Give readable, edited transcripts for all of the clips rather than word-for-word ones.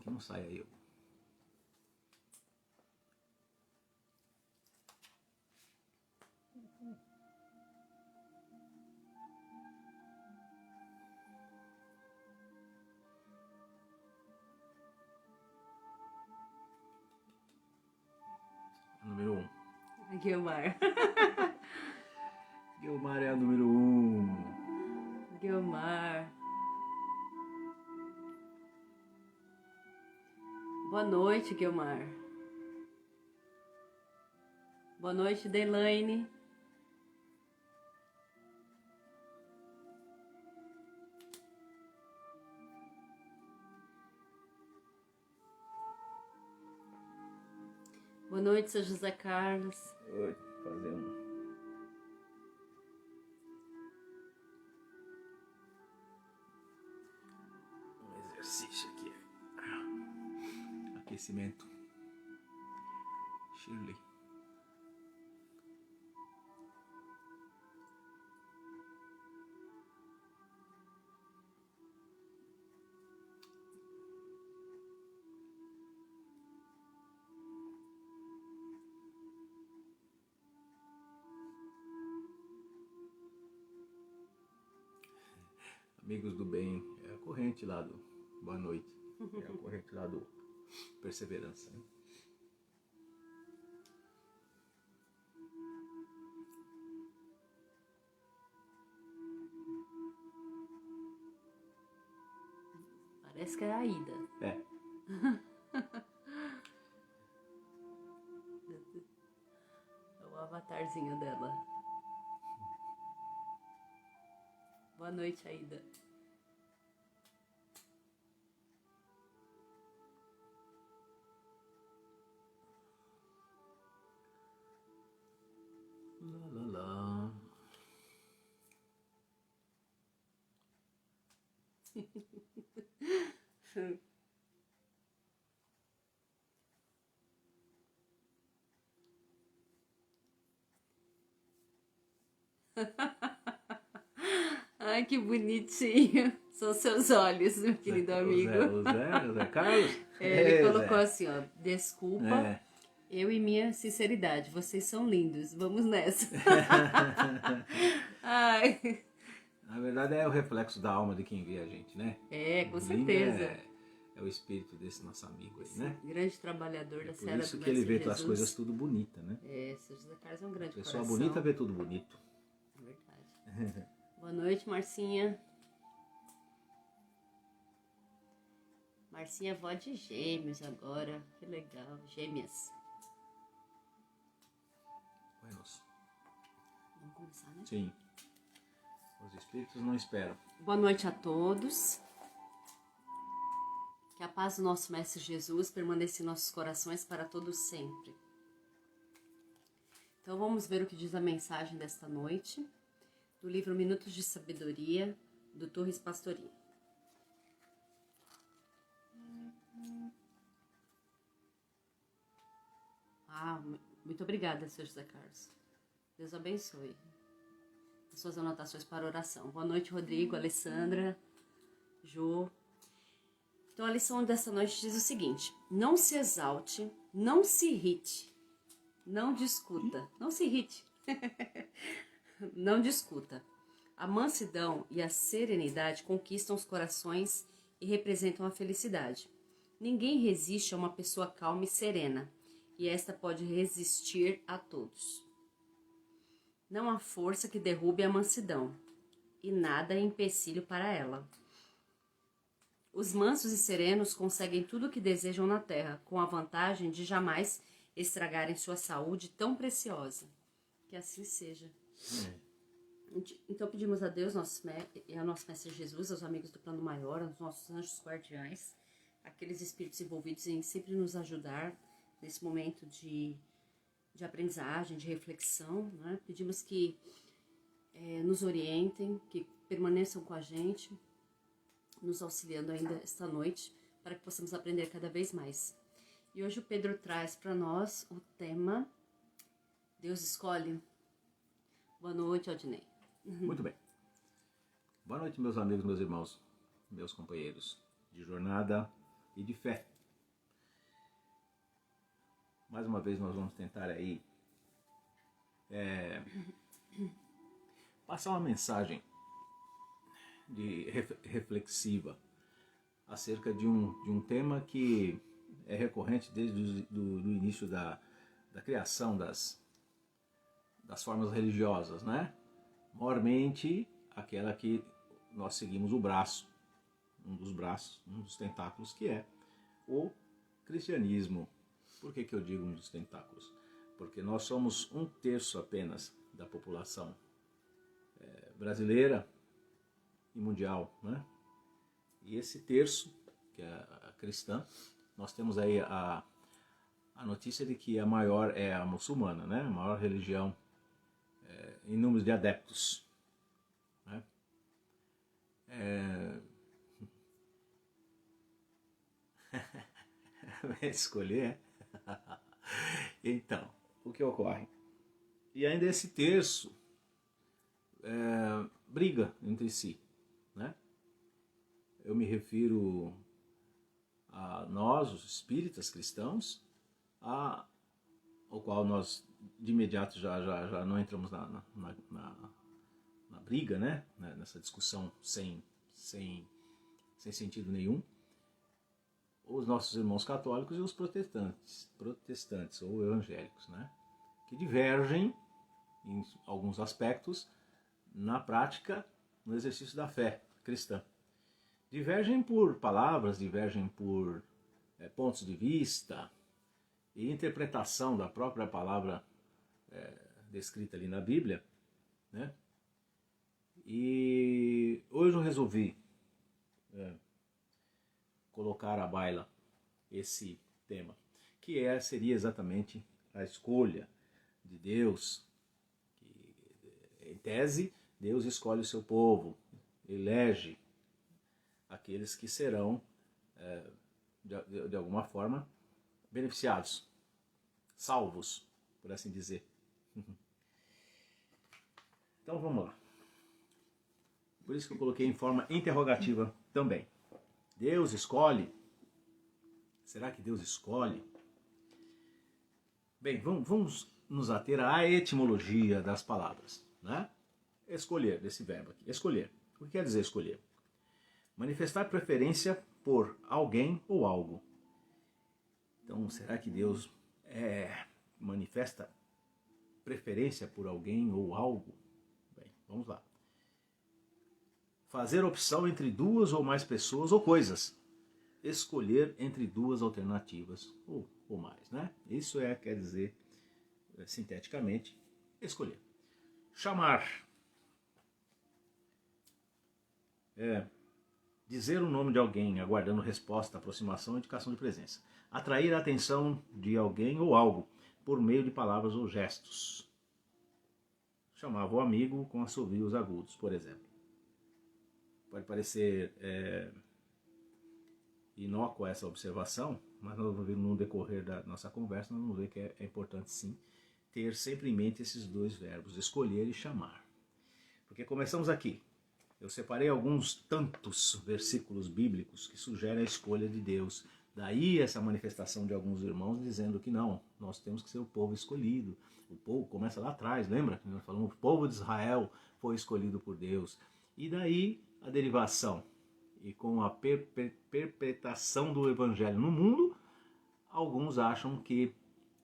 que não saia eu. Número 1. Guilmar. Guilmar é a número 1. Guilmar. Boa noite, Guilmar. Boa noite, Delaine. Boa noite, seu José Carlos. Oi, fazer um exercício aqui. Aquecimento. Shirley. Amigos do bem, é a corrente lá do Boa Noite, é a corrente lá do Perseverança, né? Parece que é a Aida. É. É o avatarzinho dela. Boa noite, Aida. Lá, lá, lá. Ai, que bonitinho. São seus olhos, meu querido amigo. O Zé Carlos? Ele colocou Zé. assim, ó, desculpa, É. eu e minha sinceridade, vocês são lindos, vamos nessa. Ai, Na verdade é o reflexo da alma de quem vê a gente, né? com Lindo certeza. É o espírito desse nosso amigo aí, né? Grande trabalhador da Por Seara isso do que ele Mestre vê as Jesus. coisas tudo bonita, né? Seu José Carlos é um grande Pessoa coração. bonita vê tudo bonito. É verdade. Boa noite, Marcinha. Marcinha é vó de gêmeos agora. Que legal, gêmeas. Vamos. Vamos começar, né? Sim. Os espíritos não esperam. Boa noite a todos. Que a paz do nosso Mestre Jesus permaneça em nossos corações para todos sempre. Então vamos ver o que diz a mensagem desta noite, do livro Minutos de Sabedoria, do Torres Pastorinho. Muito obrigada, Sr. José Carlos. Deus abençoe. As suas anotações para oração. Boa noite, Rodrigo, Alessandra, Jô. Então a lição dessa noite diz o seguinte: não se exalte, não se irrite, não discuta, não se irrite, não discuta. A mansidão e a serenidade conquistam os corações e representam a felicidade. Ninguém resiste a uma pessoa calma e serena, e esta pode resistir a todos. Não há força que derrube a mansidão, e nada é empecilho para ela. Os mansos e serenos conseguem tudo o que desejam na terra, com a vantagem de jamais estragarem sua saúde tão preciosa. Que assim seja. Então pedimos a Deus e ao nosso Mestre Jesus, aos amigos do plano maior, aos nossos anjos guardiães, aqueles espíritos envolvidos em sempre nos ajudar nesse momento de aprendizagem, de reflexão, né? Pedimos que nos orientem, que permaneçam com a gente, nos auxiliando ainda esta noite, para que possamos aprender cada vez mais. E hoje o Pedro traz para nós o tema Deus Escolhe. Boa noite, Aldinei. Muito bem. Boa noite, meus amigos, meus irmãos, meus companheiros de jornada e de fé. mais uma vez nós vamos tentar aí passar uma mensagem reflexiva acerca de um tema que é recorrente desde do início da criação das formas religiosas, né? Maiormente aquela que nós seguimos o braço, um dos tentáculos, que é o cristianismo. Por que eu digo um dos tentáculos? Porque nós somos 1/3 apenas da população brasileira e mundial, né? E esse terço, que é a cristã, nós temos aí a notícia de que a maior é a muçulmana, né? A maior religião em números de adeptos, né? Escolher. Então, o que ocorre? E ainda esse terço briga entre si, né? Eu me refiro a nós, os espíritas cristãos, ao qual nós de imediato já não entramos na briga, né? Nessa discussão sem sentido nenhum. Os nossos irmãos católicos e os protestantes ou evangélicos, né? Que divergem em alguns aspectos na prática, no exercício da fé cristã. Divergem por palavras, divergem por pontos de vista e interpretação da própria palavra descrita ali na Bíblia, né? E hoje eu resolvi colocar à baila esse tema, que seria exatamente a escolha de Deus. Que, em tese, Deus escolhe o seu povo, elege aqueles que serão, de alguma forma, beneficiados, salvos, por assim dizer. Então vamos lá. Por isso que eu coloquei em forma interrogativa também. Deus escolhe? Será que Deus escolhe? Bem, vamos nos ater à etimologia das palavras, né? Escolher, desse verbo aqui. Escolher. O que quer dizer escolher? Manifestar preferência por alguém ou algo. Então, será que Deus manifesta preferência por alguém ou algo? Bem, vamos lá. Fazer opção entre duas ou mais pessoas ou coisas. Escolher entre duas alternativas ou mais, né? Isso quer dizer, sinteticamente, escolher. Chamar. Dizer o nome de alguém, aguardando resposta, aproximação, indicação de presença. Atrair a atenção de alguém ou algo, por meio de palavras ou gestos. Chamava o amigo com assovios agudos, por exemplo. Pode parecer inócua essa observação, mas nós vamos ver no decorrer da nossa conversa, nós vamos ver que é importante sim ter sempre em mente esses dois verbos, escolher e chamar. Porque começamos aqui. Eu separei alguns tantos versículos bíblicos que sugerem a escolha de Deus. Daí essa manifestação de alguns irmãos dizendo que não, nós temos que ser o povo escolhido. O povo começa lá atrás, lembra? Nós falamos, o povo de Israel foi escolhido por Deus. E daí a derivação. E com a perpetração do evangelho no mundo, alguns acham que,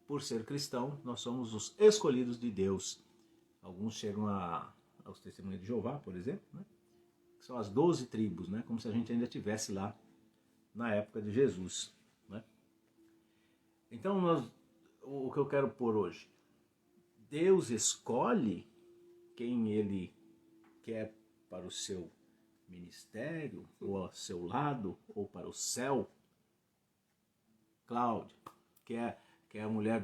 por ser cristão, nós somos os escolhidos de Deus. Alguns chegam aos Testemunhos de Jeová, por exemplo, né? Que são as 12 tribos, né? Como se a gente ainda estivesse lá na época de Jesus, né? Então, o que eu quero pôr hoje? Deus escolhe quem Ele quer para o seu ministério, ou ao seu lado, ou para o céu. Cláudia, que é a mulher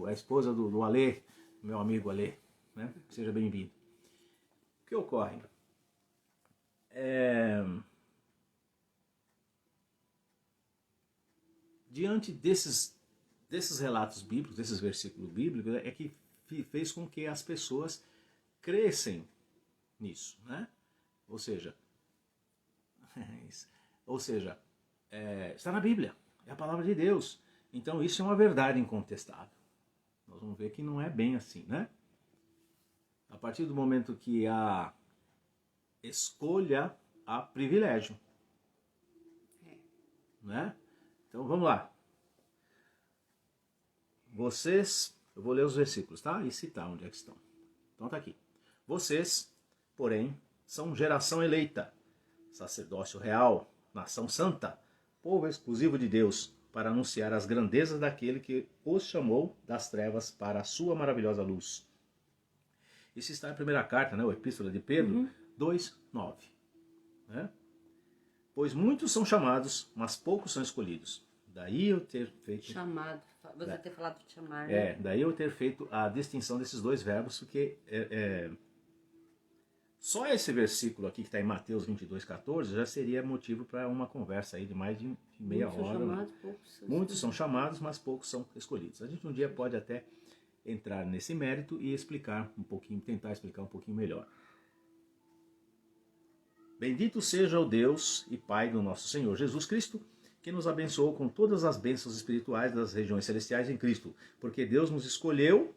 a esposa do Alê, meu amigo Alê, né? Seja bem-vindo. O que ocorre? Diante desses relatos bíblicos, desses versículos bíblicos, é que fez com que as pessoas crescem nisso, né? Ou seja, está na Bíblia, é a palavra de Deus. Então isso é uma verdade incontestável. Nós vamos ver que não é bem assim, né? A partir do momento que há escolha, há privilégio. Né? Então vamos lá. Vocês, eu vou ler os versículos, tá? E citar onde é que estão. Então tá aqui. Vocês, porém, são geração eleita, sacerdócio real, nação santa, povo exclusivo de Deus, para anunciar as grandezas daquele que os chamou das trevas para a sua maravilhosa luz. Isso está em primeira carta, né? O Epístola de Pedro, 2:9. Né? Pois muitos são chamados, mas poucos são escolhidos. Daí eu ter feito... Chamado. Você ter falado de chamar, né? daí eu ter feito a distinção desses dois verbos, porque só esse versículo aqui que está em Mateus 22:14 já seria motivo para uma conversa aí de mais de meia hora. Muitos são chamados, mas poucos são escolhidos. A gente um dia pode até entrar nesse mérito e explicar um pouquinho, tentar explicar um pouquinho melhor. Bendito seja o Deus e Pai do nosso Senhor Jesus Cristo, que nos abençoou com todas as bênçãos espirituais das regiões celestiais em Cristo, porque Deus nos escolheu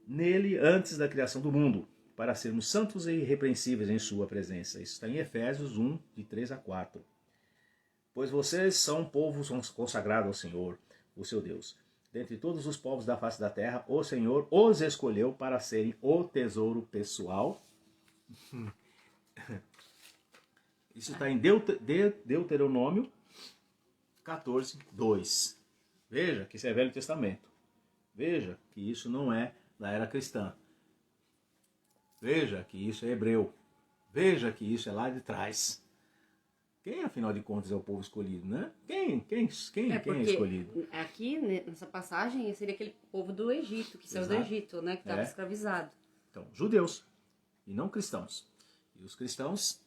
nele antes da criação do mundo, para sermos santos e irrepreensíveis em sua presença. Isso está em Efésios 1, de 3 a 4. Pois vocês são povo consagrado ao Senhor, o seu Deus. Dentre todos os povos da face da terra, o Senhor os escolheu para serem o tesouro pessoal. Isso está em Deuteronômio 14:2. Veja que isso é Velho Testamento. Veja que isso não é da era cristã. Veja que isso é hebreu. Veja que isso é lá de trás. Quem, afinal de contas, é o povo escolhido, né? Quem é escolhido? Aqui, nessa passagem, seria aquele povo do Egito, que saiu do Egito, né? Que estava escravizado. Então, judeus e não cristãos. E os cristãos,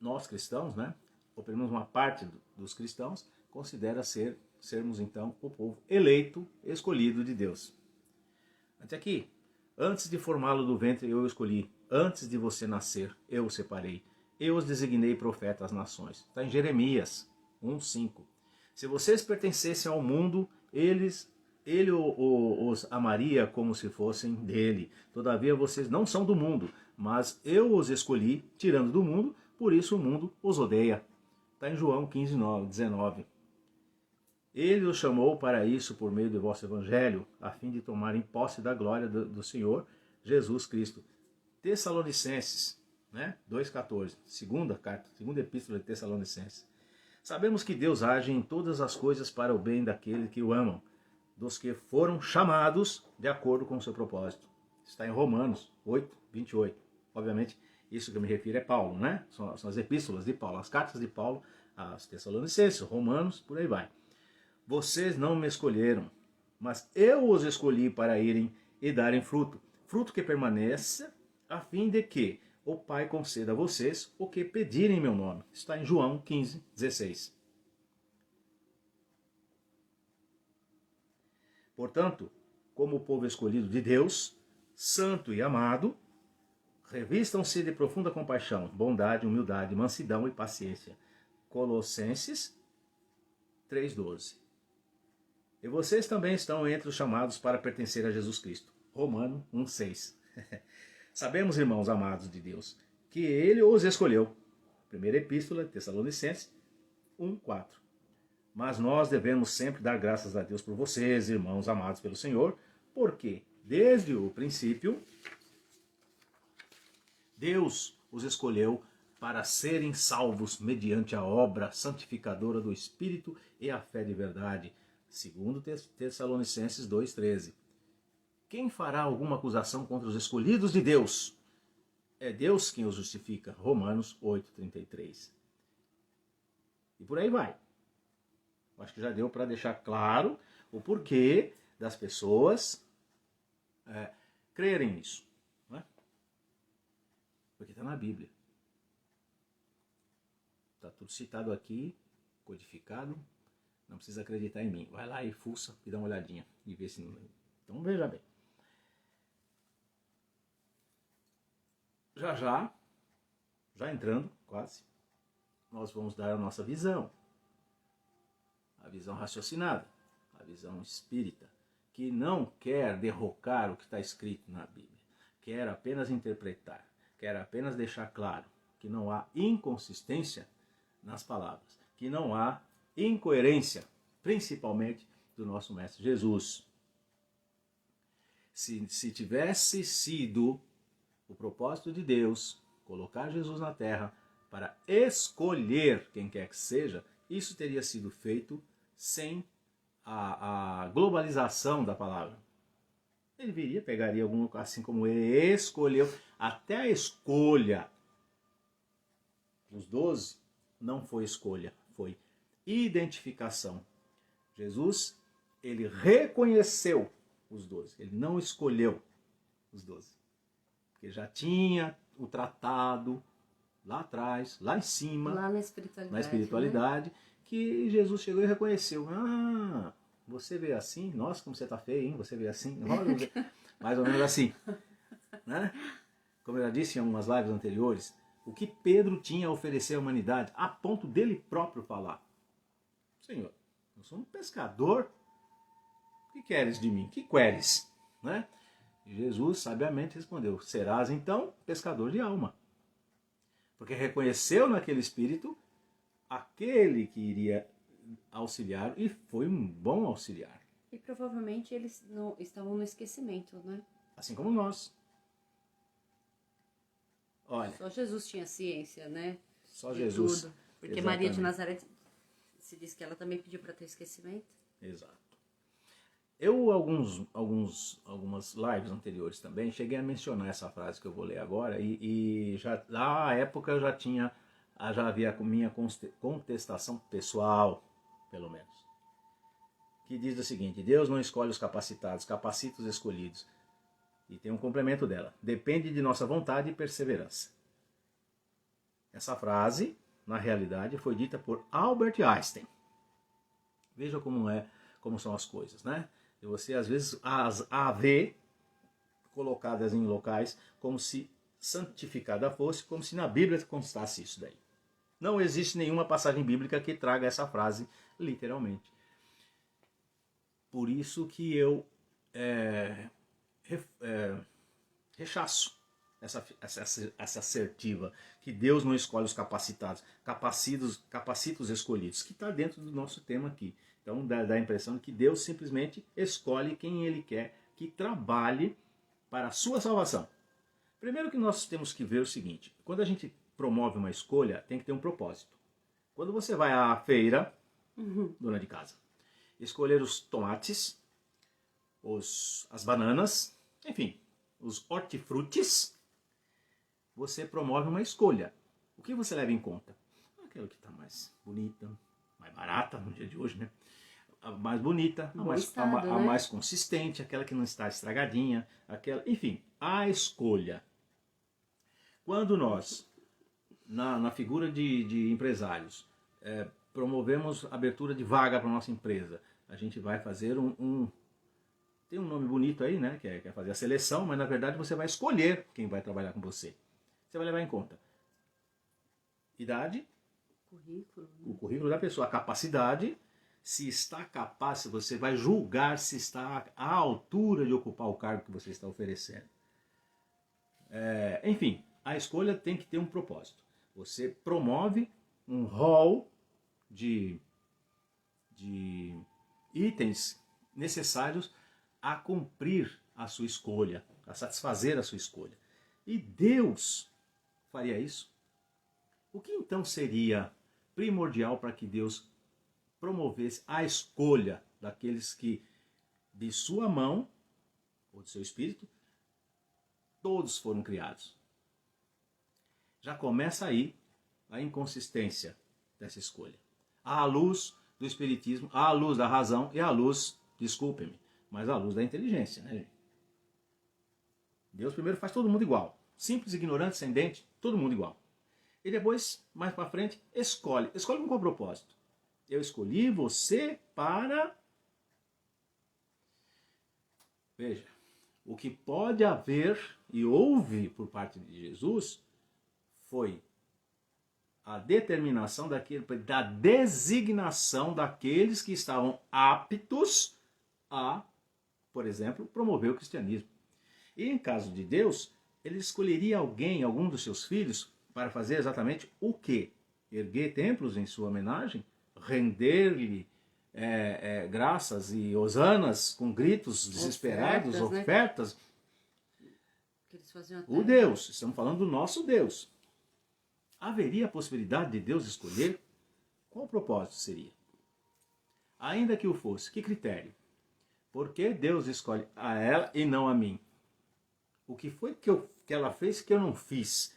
nós cristãos, né? Ou pelo menos uma parte dos cristãos, considera sermos, então, o povo eleito, escolhido de Deus. Até aqui. Antes de formá-lo do ventre eu o escolhi. Antes de você nascer eu o separei. Eu os designei profeta às nações. Está em Jeremias 1:5. Se vocês pertencessem ao mundo, ele os amaria como se fossem dele. Todavia vocês não são do mundo, mas eu os escolhi, tirando do mundo, por isso o mundo os odeia. Está em João 15:19. Ele os chamou para isso por meio do vosso evangelho, a fim de tomarem posse da glória do Senhor Jesus Cristo. Tessalonicenses, né? 2:14, segunda epístola de Tessalonicenses. Sabemos que Deus age em todas as coisas para o bem daqueles que o amam, dos que foram chamados de acordo com o seu propósito. Está em Romanos 8:28. Obviamente, isso que eu me refiro é Paulo, né? São as epístolas de Paulo, as cartas de Paulo aos Tessalonicenses, Romanos, por aí vai. Vocês não me escolheram, mas eu os escolhi para irem e darem fruto. Fruto que permaneça, a fim de que o Pai conceda a vocês o que pedirem em meu nome. Está em João 15:16. Portanto, como o povo escolhido de Deus, santo e amado, revistam-se de profunda compaixão, bondade, humildade, mansidão e paciência. Colossenses 3:12. E vocês também estão entre os chamados para pertencer a Jesus Cristo. Romano 1:6. Sabemos, irmãos amados de Deus, que Ele os escolheu. Primeira Epístola, Tessalonicenses 1:4. Mas nós devemos sempre dar graças a Deus por vocês, irmãos amados pelo Senhor, porque desde o princípio Deus os escolheu para serem salvos mediante a obra santificadora do Espírito e a fé de verdade. Segundo Tessalonicenses 2:13. Quem fará alguma acusação contra os escolhidos de Deus? É Deus quem os justifica. Romanos 8:33. E por aí vai. Acho que já deu para deixar claro o porquê das pessoas crerem nisso. Não é? Porque está na Bíblia. Está tudo citado aqui, codificado. Não precisa acreditar em mim. Vai lá e fuça e dá uma olhadinha e vê se não... Então veja bem. Já entrando, quase, nós vamos dar a nossa visão. a visão raciocinada, a visão espírita, que não quer derrocar o que está escrito na Bíblia, quer apenas interpretar, quer apenas deixar claro que não há inconsistência nas palavras, que não há incoerência, principalmente do nosso Mestre Jesus. Se tivesse sido o propósito de Deus colocar Jesus na terra para escolher quem quer que seja, isso teria sido feito sem a globalização da palavra. Ele viria, pegaria algum, assim como ele escolheu, até a escolha dos 12 não foi escolha, foi identificação. Jesus, ele reconheceu os 12, ele não escolheu os 12. Porque já tinha o tratado lá atrás, lá em cima, lá na espiritualidade, né? Que Jesus chegou e reconheceu. Ah, você veio assim? Nossa, como você está feio, hein? Você veio assim? Mais ou menos assim. Né? Como eu já disse em algumas lives anteriores, o que Pedro tinha a oferecer à humanidade, a ponto dele próprio falar: Senhor, eu sou um pescador, o que queres de mim? Que queres? Né? E Jesus sabiamente respondeu: serás então pescador de alma. Porque reconheceu naquele espírito aquele que iria auxiliar, e foi um bom auxiliar. E provavelmente eles não estavam no esquecimento, né? Assim como nós. Olha, só Jesus tinha ciência, né? Só de Jesus. tudo. Porque Exatamente. Maria de Nazaré se diz que ela também pediu para ter esquecimento. Exato. Eu, algumas lives anteriores também, cheguei a mencionar essa frase que eu vou ler agora, e já, na época eu já havia a minha contestação pessoal, pelo menos, que diz o seguinte: Deus não escolhe os capacitados, capacita os escolhidos. E tem um complemento dela: depende de nossa vontade e perseverança. Essa frase, na realidade, foi dita por Albert Einstein. Veja como são as coisas, né? E você, às vezes, as vê colocadas em locais como se santificada fosse, como se na Bíblia constasse isso daí. Não existe nenhuma passagem bíblica que traga essa frase literalmente. Por isso que eu rechaço essa assertiva, que Deus não escolhe os capacitados, capacita os escolhidos, que está dentro do nosso tema aqui. Então dá a impressão de que Deus simplesmente escolhe quem Ele quer que trabalhe para a sua salvação. Primeiro que nós temos que ver o seguinte: quando a gente promove uma escolha, tem que ter um propósito. Quando você vai à feira, dona de casa, escolher os tomates, as bananas, enfim, os hortifrutis, você promove uma escolha. O que você leva em conta? Aquela que está mais bonita, mais barata no dia de hoje, né? A mais bonita, a mais consistente, aquela que não está estragadinha, enfim, a escolha. Quando nós, na figura de empresários, promovemos abertura de vaga para a nossa empresa, a gente vai fazer tem um nome bonito aí, né? Que é fazer a seleção, mas na verdade você vai escolher quem vai trabalhar com você. Você vai levar em conta idade, o currículo da pessoa, a capacidade, se está capaz, se você vai julgar se está à altura de ocupar o cargo que você está oferecendo. Enfim, a escolha tem que ter um propósito. Você promove um rol de itens necessários a cumprir a sua escolha, a satisfazer a sua escolha. E Deus faria isso? O que então seria primordial para que Deus promovesse a escolha daqueles que, de sua mão, ou de seu espírito, todos foram criados? Já começa aí a inconsistência dessa escolha. À luz do espiritismo, à luz da razão e à luz, desculpem-me, mas à luz da inteligência, né, gente? Deus primeiro faz todo mundo igual. Simples, ignorante, sem dente, todo mundo igual. E depois, mais para frente, escolhe. Escolhe com qual propósito? Eu escolhi você para... Veja, o que pode haver e houve por parte de Jesus foi a determinação da designação daqueles que estavam aptos a, por exemplo, promover o cristianismo. E em caso de Deus, ele escolheria alguém, algum dos seus filhos, para fazer exatamente o quê? Erguer templos em sua homenagem? Render-lhe graças e hosanas com gritos desesperados, ofertas? Que eles faziam até... O Deus, estamos falando do nosso Deus. Haveria a possibilidade de Deus escolher? Qual o propósito seria? Ainda que o fosse, que critério? Por que Deus escolhe a ela e não a mim? O que foi que ela fez que eu não fiz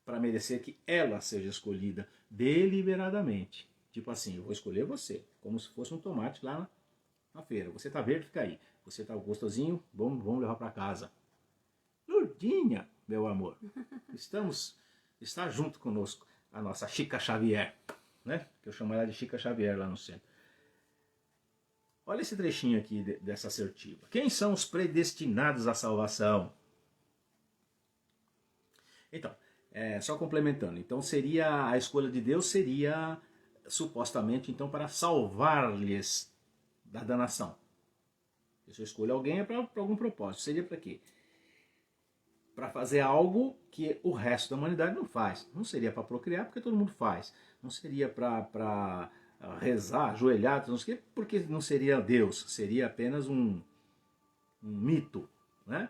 para merecer que ela seja escolhida deliberadamente? Tipo assim, eu vou escolher você, como se fosse um tomate lá na feira. Você tá verde, fica aí. Você tá gostosinho, vamos levar para casa. Lourdinha, meu amor, está junto conosco a nossa Chica Xavier, né? Que eu chamo ela de Chica Xavier lá no centro. Olha esse trechinho aqui dessa assertiva. Quem são os predestinados à salvação? Então, só complementando. Então, a escolha de Deus seria supostamente então para salvar-lhes da danação. Se eu escolho alguém é para algum propósito. Seria para quê? Para fazer algo que o resto da humanidade não faz. Não seria para procriar, porque todo mundo faz. Não seria para rezar, ajoelhar, não sei o quê, porque não seria Deus. Seria apenas um mito, né?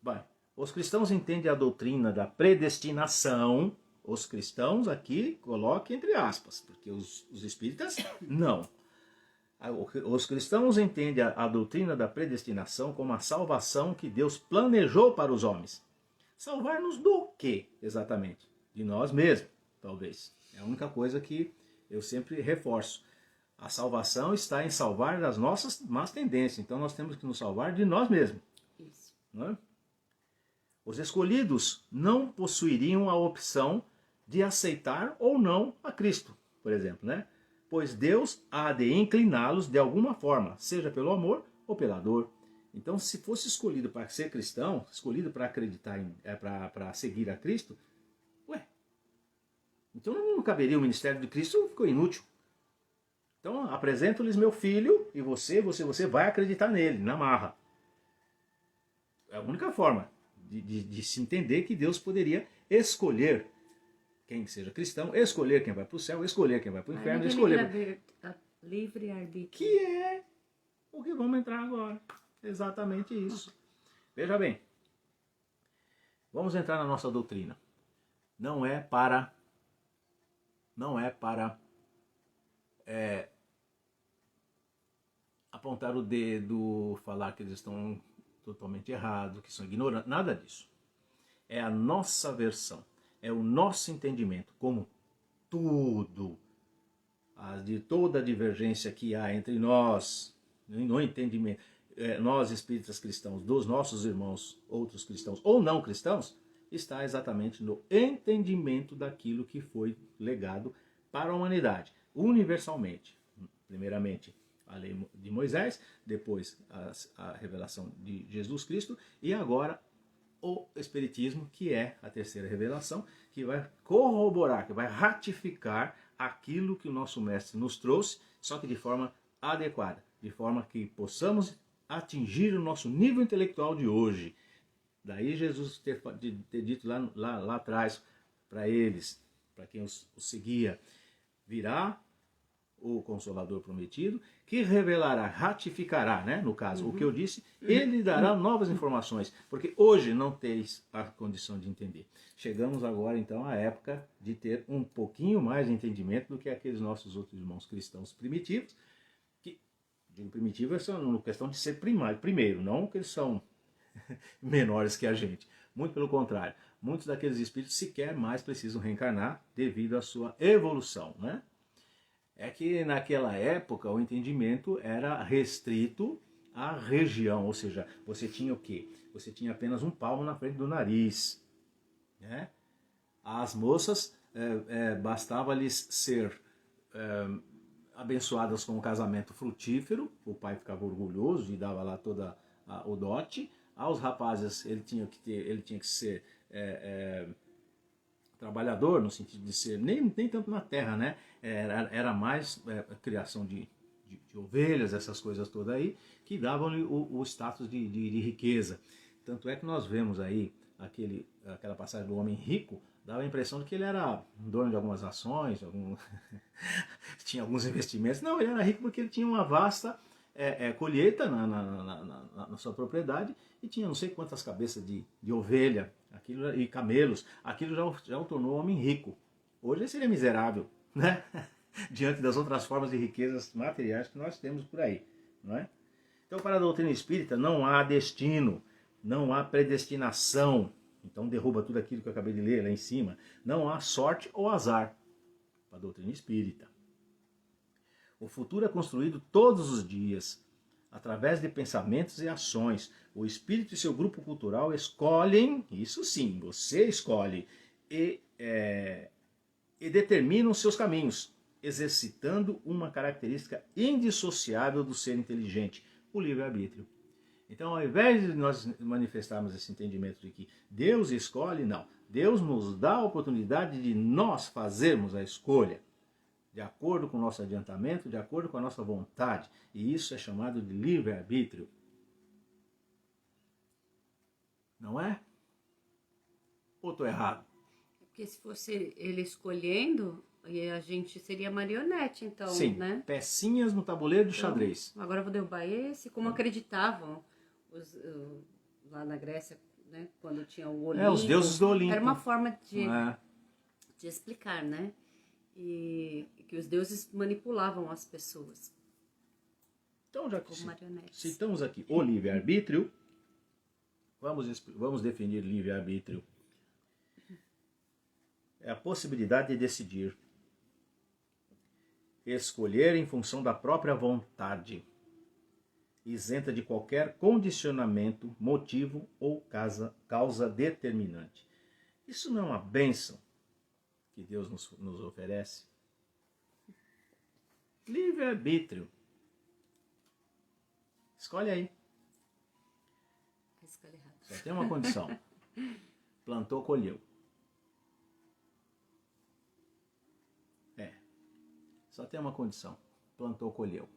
Bem, os cristãos entendem a doutrina da predestinação. Os cristãos aqui, coloque entre aspas, porque os espíritas não. Os cristãos entendem a doutrina da predestinação como a salvação que Deus planejou para os homens. Salvar-nos do quê, exatamente? De nós mesmos, talvez. É a única coisa que eu sempre reforço. A salvação está em salvar das nossas más tendências. Então nós temos que nos salvar de nós mesmos. Isso. Não é? Os escolhidos não possuiriam a opção de aceitar ou não a Cristo, por exemplo, né? Pois Deus há de incliná-los de alguma forma, seja pelo amor ou pela dor. Então, se fosse escolhido para ser cristão, escolhido para acreditar, para seguir a Cristo, então não caberia o ministério de Cristo, ficou inútil. Então, apresento-lhes meu filho e você vai acreditar nele, na marra. É a única forma de se entender que Deus poderia escolher quem seja cristão, escolher quem vai para o céu, escolher quem vai para o inferno, escolher... Livre-arbítrio. Que é o que vamos entrar agora. Exatamente isso. Veja bem, vamos entrar na nossa doutrina. Não é para apontar o dedo, falar que eles estão totalmente errados, que são ignorantes, nada disso. É a nossa versão, é o nosso entendimento, como tudo, de toda a divergência que há entre nós, no entendimento, nós espíritas cristãos, dos nossos irmãos, outros cristãos ou não cristãos, está exatamente no entendimento daquilo que foi legado para a humanidade, universalmente. Primeiramente, a lei de Moisés, depois a revelação de Jesus Cristo e agora o Espiritismo, que é a terceira revelação, que vai corroborar, que vai ratificar aquilo que o nosso mestre nos trouxe, só que de forma adequada, de forma que possamos atingir o nosso nível intelectual de hoje. Daí Jesus ter dito lá atrás para eles, para quem os seguia, virá o Consolador prometido, que revelará, ratificará, né, no caso, o que eu disse, ele dará novas informações, porque hoje não teis a condição de entender. Chegamos agora, então, à época de ter um pouquinho mais de entendimento do que aqueles nossos outros irmãos cristãos primitivos, que, digo primitivo, é só uma questão de ser primeiro, não que eles são menores que a gente. Muito pelo contrário, muitos daqueles espíritos sequer mais precisam reencarnar devido à sua evolução, né? É que naquela época o entendimento era restrito à região, ou seja, você tinha o quê? Você tinha apenas um palmo na frente do nariz, né? As moças, bastava-lhes ser abençoadas com um casamento frutífero, o pai ficava orgulhoso e dava lá toda o dote. Aos rapazes ele tinha que ser trabalhador, no sentido de ser, nem tanto na terra, né? Era mais criação de ovelhas, essas coisas todas aí, que davam-lhe o status de riqueza. Tanto é que nós vemos aí aquela passagem do homem rico, dava a impressão de que ele era dono de algumas ações, tinha alguns investimentos. Não, ele era rico porque ele tinha uma vasta colheita na sua propriedade e tinha não sei quantas cabeças de ovelha e camelos. Aquilo já o tornou homem rico. Hoje ele seria miserável, né? Diante das outras formas de riquezas materiais que nós temos por aí, não é? Então, para a doutrina espírita, não há destino, não há predestinação. Então, derruba tudo aquilo que eu acabei de ler lá em cima. Não há sorte ou azar para a doutrina espírita. O futuro é construído todos os dias, através de pensamentos e ações. O espírito e seu grupo cultural escolhem, isso sim, você escolhe, e determinam seus caminhos, exercitando uma característica indissociável do ser inteligente, o livre-arbítrio. Então, ao invés de nós manifestarmos esse entendimento de que Deus escolhe, não. Deus nos dá a oportunidade de nós fazermos a escolha, de acordo com o nosso adiantamento, de acordo com a nossa vontade. E isso é chamado de livre-arbítrio. Não é? Ou estou errado? Porque se fosse ele escolhendo, a gente seria marionete, então, sim, né? Pecinhas no tabuleiro de xadrez. Então, agora eu vou derrubar esse, como acreditavam lá na Grécia, né? Quando tinha o Olimpo. Os deuses do Olimpo. Era uma forma de explicar, né? E que os deuses manipulavam as pessoas. Então, já como marionetes. Citamos aqui o livre-arbítrio, vamos definir livre-arbítrio. É a possibilidade de decidir, escolher em função da própria vontade, isenta de qualquer condicionamento, motivo ou causa determinante. Isso não é uma bênção que Deus nos oferece? Livre-arbítrio. Escolhe aí. Escolhe errado. Só tem uma condição. Plantou, colheu. Só tem uma condição. Plantou, colheu.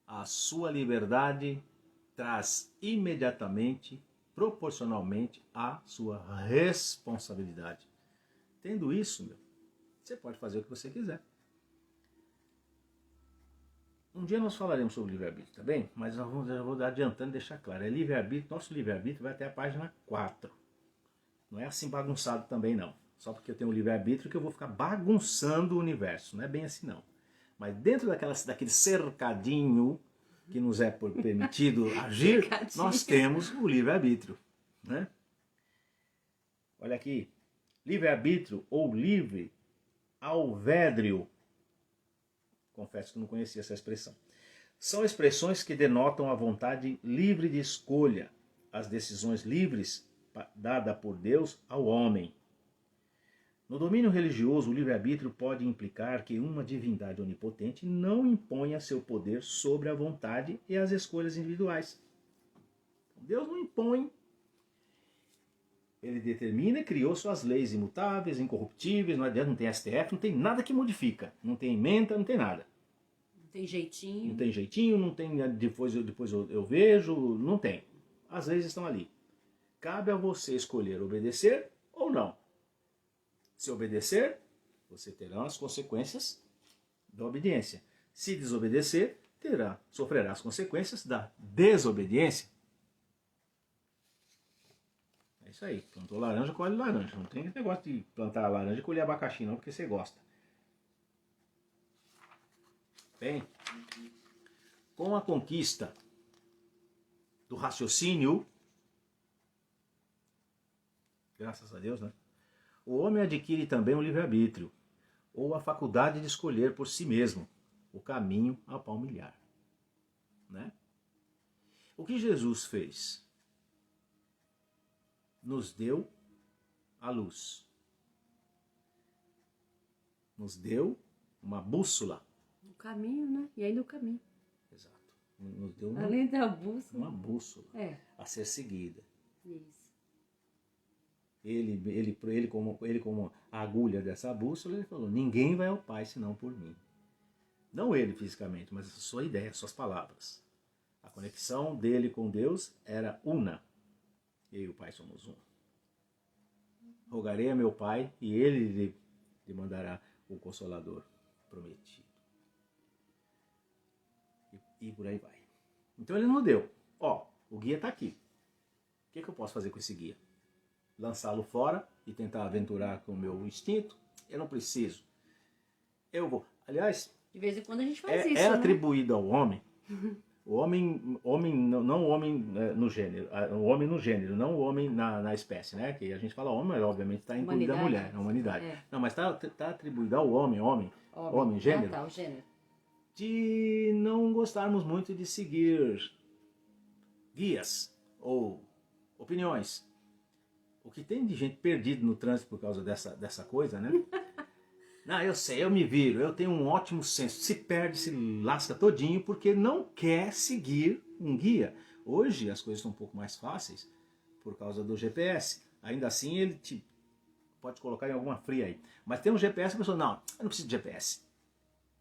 A sua liberdade traz imediatamente, proporcionalmente, a sua responsabilidade. Tendo isso, você pode fazer o que você quiser. Um dia nós falaremos sobre livre-arbítrio, tá bem? Mas eu vou adiantando e deixar claro. Livre-arbítrio, nosso livre-arbítrio vai até a página 4. Não é assim bagunçado também, não. Só porque eu tenho o livre-arbítrio que eu vou ficar bagunçando o universo. Não é bem assim, não. Mas dentro daquele cercadinho que nos é permitido agir, nós temos o livre-arbítrio, né? Olha aqui. Livre-arbítrio ou livre-alvédrio. Confesso que não conhecia essa expressão. São expressões que denotam a vontade livre de escolha, as decisões livres dadas por Deus ao homem. No domínio religioso, o livre-arbítrio pode implicar que uma divindade onipotente não imponha seu poder sobre a vontade e as escolhas individuais. Deus não impõe. Ele determina e criou suas leis imutáveis, incorruptíveis, não adianta, não tem STF, não tem nada que modifica. Não tem ementa, não tem nada. Não tem jeitinho. Não tem jeitinho, não tem depois eu vejo, não tem. As leis estão ali. Cabe a você escolher obedecer ou não. Se obedecer, você terá as consequências da obediência. Se desobedecer, sofrerá as consequências da desobediência. É isso aí. Plantou laranja, colhe laranja. Não tem negócio de plantar laranja e colher abacaxi não, porque você gosta. Bem, com a conquista do raciocínio, graças a Deus, né? O homem adquire também o livre-arbítrio, ou a faculdade de escolher por si mesmo o caminho a palmilhar. Né? O que Jesus fez? Nos deu a luz. Nos deu uma bússola. O caminho, né? E ainda o caminho. Exato. Nos deu além da bússola. Uma bússola a ser seguida. Isso. ele como a agulha dessa bússola, ele falou, ninguém vai ao Pai senão por mim. Não ele fisicamente, mas a sua ideia, as suas palavras. A conexão dele com Deus era una. Eu e o Pai somos um. Rogarei a meu Pai e ele lhe mandará o Consolador prometido. E por aí vai. Então ele não deu. Ó, o guia está aqui. O que eu posso fazer com esse guia? Lançá-lo fora e tentar aventurar com o meu instinto? Eu não preciso. Eu vou. Aliás, De vez em quando a gente faz isso, é né? atribuído ao homem. O homem não o homem no gênero, o homem no gênero, não o homem na espécie, né? Que a gente fala homem, mas obviamente está incluído a mulher, a humanidade. É. Não, mas está atribuído ao homem, gênero, Ah, tá, o gênero. de não gostarmos muito de seguir guias ou opiniões. O que tem de gente perdida no trânsito por causa dessa coisa, né? Não, eu sei, eu me viro, eu tenho um ótimo senso. Se perde, se lasca todinho porque não quer seguir um guia. Hoje as coisas estão um pouco mais fáceis por causa do GPS. Ainda assim ele te pode colocar em alguma fria aí. Mas tem um GPS, a pessoa, não, eu não preciso de GPS.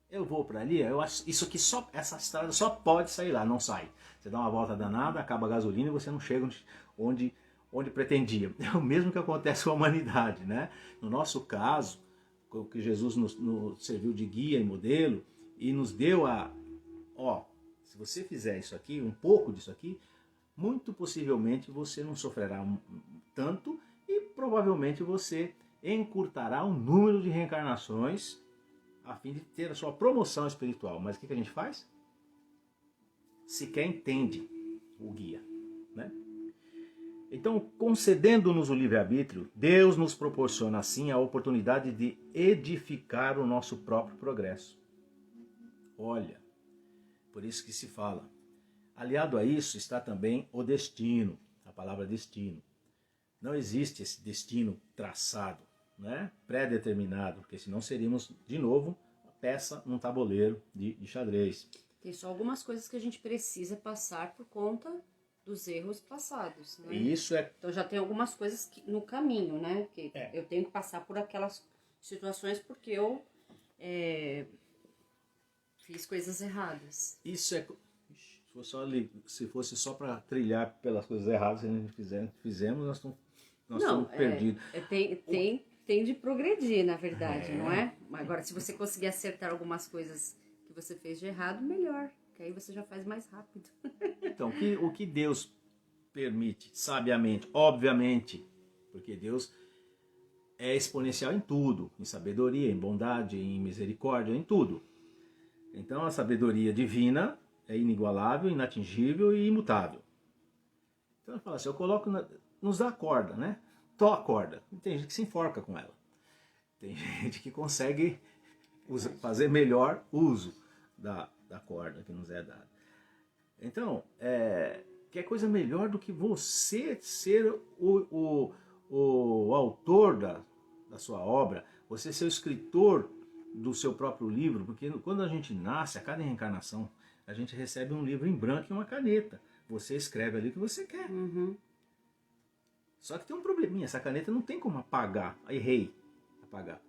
Eu vou para ali, eu acho isso aqui essa estrada só pode sair lá, não sai. Você dá uma volta danada, acaba a gasolina e você não chega onde pretendia. É o mesmo que acontece com a humanidade, né? No nosso caso, que Jesus nos serviu de guia e modelo e nos deu se você fizer isso aqui, um pouco disso aqui, muito possivelmente você não sofrerá tanto e provavelmente você encurtará o número de reencarnações a fim de ter a sua promoção espiritual. Mas o que a gente faz? Sequer entende o guia, né? Então, concedendo-nos o livre-arbítrio, Deus nos proporciona assim a oportunidade de edificar o nosso próprio progresso. Olha, por isso que se fala. Aliado a isso está também o destino, a palavra destino. Não existe esse destino traçado, né? Pré-determinado, porque senão seríamos, de novo, uma peça num tabuleiro de xadrez. Tem só algumas coisas que a gente precisa passar por conta dos erros passados, né? Isso é... Então já tem algumas coisas no caminho, né? Que eu tenho que passar por aquelas situações porque eu fiz coisas erradas. Isso é... Se fosse só para trilhar pelas coisas erradas que a gente fizemos, nós estamos perdidos. Tem de progredir, na verdade, não é? Agora, se você conseguir acertar algumas coisas que você fez de errado, melhor. Que aí você já faz mais rápido. Então, o que Deus permite, sabiamente, obviamente, porque Deus é exponencial em tudo, em sabedoria, em bondade, em misericórdia, em tudo. Então, a sabedoria divina é inigualável, inatingível e imutável. Então, ele fala assim, eu coloco, nos dá a corda, né? Tó a corda. Tem gente que se enforca com ela. Tem gente que consegue fazer melhor uso da corda que nos é dada. Então, que é coisa melhor do que você ser o autor da sua obra, você ser o escritor do seu próprio livro, porque quando a gente nasce, a cada reencarnação, a gente recebe um livro em branco e uma caneta. Você escreve ali o que você quer. Uhum. Só que tem um probleminha, essa caneta não tem como apagar. Errei, apagar.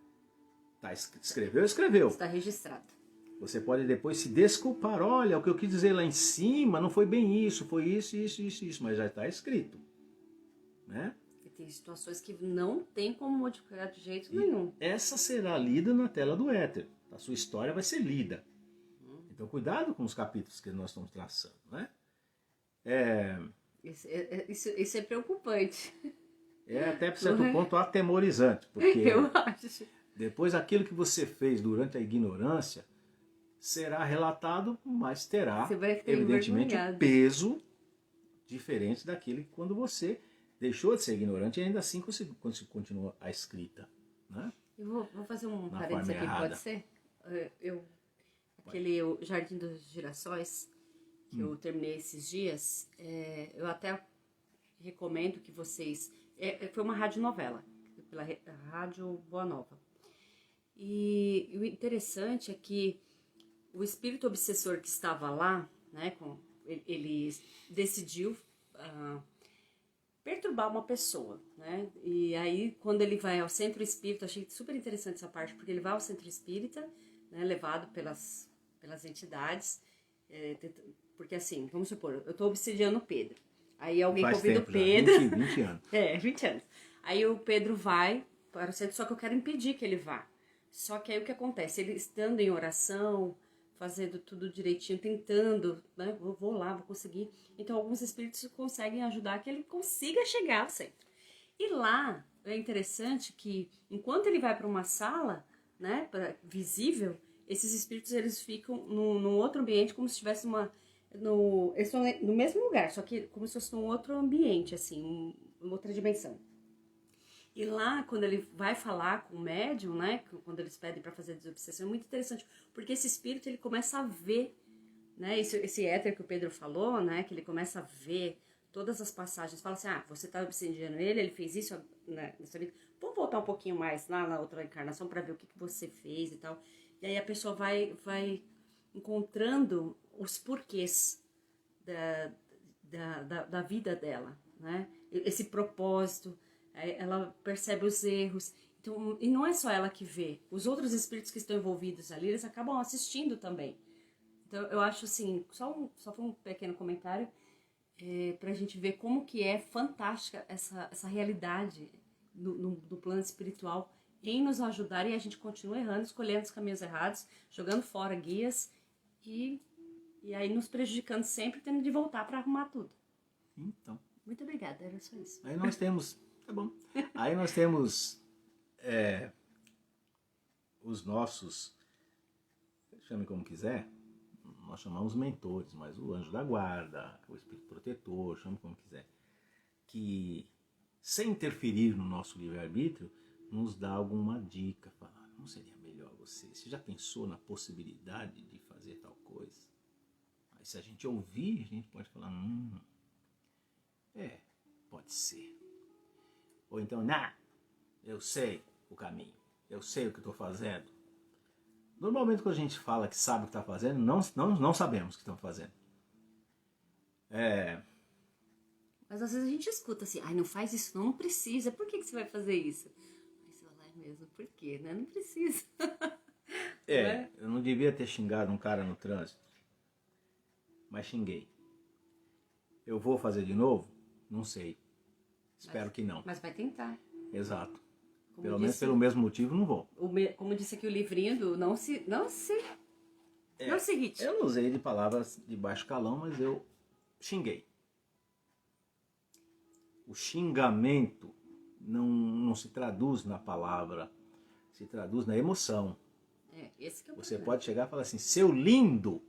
Tá, escreveu. Está registrado. Você pode depois se desculpar. Olha, o que eu quis dizer lá em cima não foi bem isso, foi isso, mas já está escrito. Né? E tem situações que não tem como modificar de jeito nenhum. Essa será lida na tela do éter. A sua história vai ser lida. Então cuidado com os capítulos que nós estamos traçando. Né? Isso é preocupante. É até certo ponto atemorizante. Porque eu acho. Depois aquilo que você fez durante a ignorância será relatado, mas terá, evidentemente, um peso diferente daquele que quando você deixou de ser ignorante e ainda assim você continua a escrita. Né? Eu vou fazer um parênteses aqui, pode ser? Aquele Jardim dos Girassóis, que eu terminei esses dias, eu até recomendo que vocês... foi uma radionovela, pela Rádio Boa Nova. E o interessante é que o espírito obsessor que estava lá, né, ele decidiu perturbar uma pessoa, né? E aí, quando ele vai ao centro espírita, achei super interessante essa parte, porque ele vai ao centro espírita, né, levado pelas entidades, porque assim, vamos supor, eu tô obsidiando o Pedro. Aí alguém Faz convida o tempo já, Pedro. 20 anos. 20 anos. Aí o Pedro vai para o centro, só que eu quero impedir que ele vá. Só que aí o que acontece? Ele estando em oração, fazendo tudo direitinho, tentando, né? Vou lá, vou conseguir. Então alguns espíritos conseguem ajudar que ele consiga chegar ao centro. E lá é interessante que enquanto ele vai para uma sala, né, visível, esses espíritos eles ficam num outro ambiente como se estivesse eles estão no mesmo lugar, só que como se fosse num outro ambiente, assim, uma outra dimensão. E lá, quando ele vai falar com o médium, né, quando eles pedem para fazer a desobsessão, é muito interessante, porque esse espírito ele começa a ver, né, esse éter que o Pedro falou, né, que ele começa a ver todas as passagens, fala assim, você tá obsidiando ele fez isso, né, nessa vida, vamos voltar um pouquinho mais lá na outra encarnação para ver o que você fez e tal. E aí a pessoa vai encontrando os porquês da vida dela, né? Esse propósito, ela percebe os erros. Então, e não é só ela que vê, os outros espíritos que estão envolvidos ali, eles acabam assistindo também. Então, eu acho assim, só foi um pequeno comentário pra gente ver como que é fantástica essa realidade no plano espiritual em nos ajudar, e a gente continua errando, escolhendo os caminhos errados, jogando fora guias e aí nos prejudicando sempre, tendo de voltar para arrumar tudo. Então. Muito obrigada, era só isso. Aí nós temos, tá bom. Aí nós temos os nossos, chame como quiser, nós chamamos mentores, mas o anjo da guarda, o espírito protetor, chame como quiser, que sem interferir no nosso livre-arbítrio, nos dá alguma dica, fala, não seria melhor você já pensou na possibilidade de fazer tal coisa? Aí se a gente ouvir, a gente pode falar, pode ser. Ou então, eu sei o caminho, eu sei o que estou fazendo. Normalmente quando a gente fala que sabe o que está fazendo, não sabemos o que estamos fazendo. Mas às vezes a gente escuta assim, não faz isso não precisa, por que você vai fazer isso? Aí você fala, mesmo, por quê, né? Não precisa. Eu não devia ter xingado um cara no trânsito, mas xinguei. Eu vou fazer de novo? Não sei. Espero que não. Mas vai tentar. Exato. Pelo menos pelo mesmo motivo não vou. Como disse aqui o livrinho do não se irrite. Eu não usei de palavras de baixo calão, mas eu xinguei. O xingamento não se traduz na palavra, se traduz na emoção. Esse que é o Você problema. pode chegar e falar assim, seu lindo,